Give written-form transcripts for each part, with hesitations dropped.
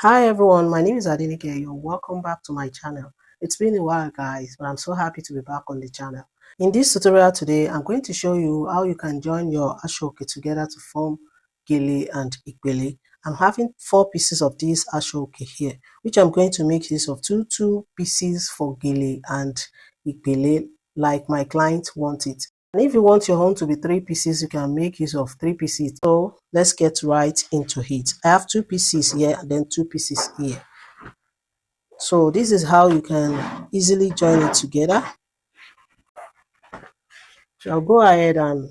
Hi everyone, my name is Adenike. You're welcome back to my channel. It's been a while guys, but I'm so happy to be back on the channel. In this tutorial today, I'm going to show you how you can join your ashoke together to form Gele and Ipele. I'm having 4 pieces of this ashoke here, which I'm going to make use of two pieces for Gele and Ipele like my client wants it. And if you want your own to be 3 pieces, you can make use of 3 pieces. So let's get right into it. I have 2 pieces here and then 2 pieces here. So this is how you can easily join it together. So I'll go ahead and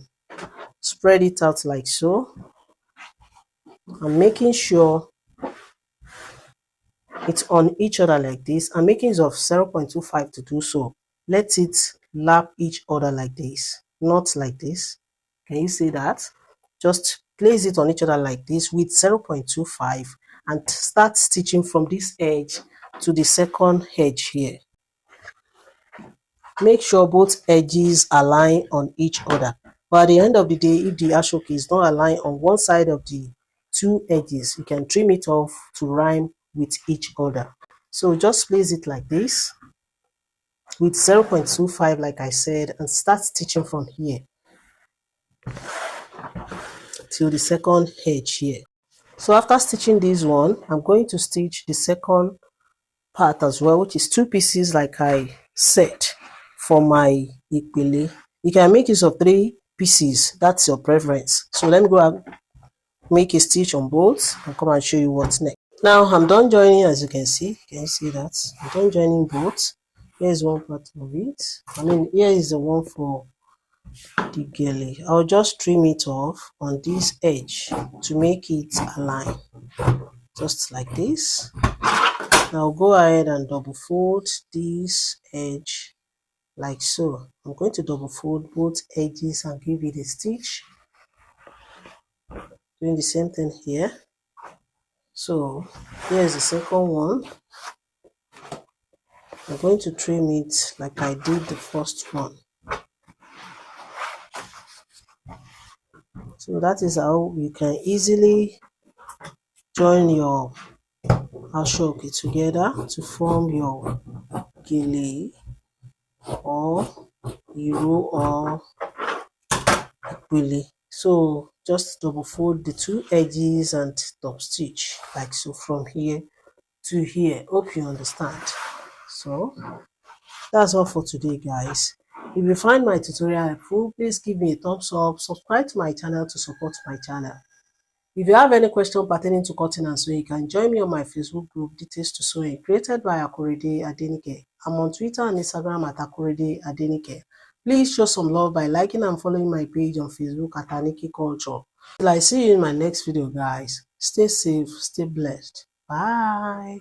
spread it out like so. I'm making sure it's on each other like this. I'm making use of 0.25 to do so. Let it lap each other like this, not like this. Can you see that? Just place it on each other like this with 0.25 and start stitching from this edge to the second edge here. Make sure both edges align on each other. But at the end of the day, if the ashoke is not aligned on one side of the 2 edges, you can trim it off to rhyme with each other. So just place it like this with 0.25 like I said, and start stitching from here till the second edge here. So after stitching this one, I'm going to stitch the second part as well, which is 2 pieces like I said for my Ipele. You can make use of 3 pieces, that's your preference. So let me go and make a stitch on both and come and show you what's next. Now I'm done joining, as you can see. Can you see that? I'm done joining both. Here's one part of it. Here is the one for the Gele. I'll just trim it off on this edge to make it align, just like this. I'll go ahead and double fold this edge like so. I'm going to double fold both edges and give it a stitch. Doing the same thing here. So here's the second one. I'm going to trim it like I did the first one. So that is how you can easily join your ashoke together to form your Gele or Iro or Ipele. So just double fold the 2 edges and top stitch like so from here to here. Hope you understand. So that's all for today guys. If you find my tutorial helpful, please give me a thumbs up, subscribe to my channel to support my channel. If you have any question pertaining to cutting and sewing, you can join me on my Facebook group Details to Sewing, created by Akorede Adenike. I'm on Twitter and Instagram at Akorede Adenike. Please show some love by liking and following my page on Facebook at Aniki Culture. Till I see you in my next video guys, stay safe, stay blessed. Bye.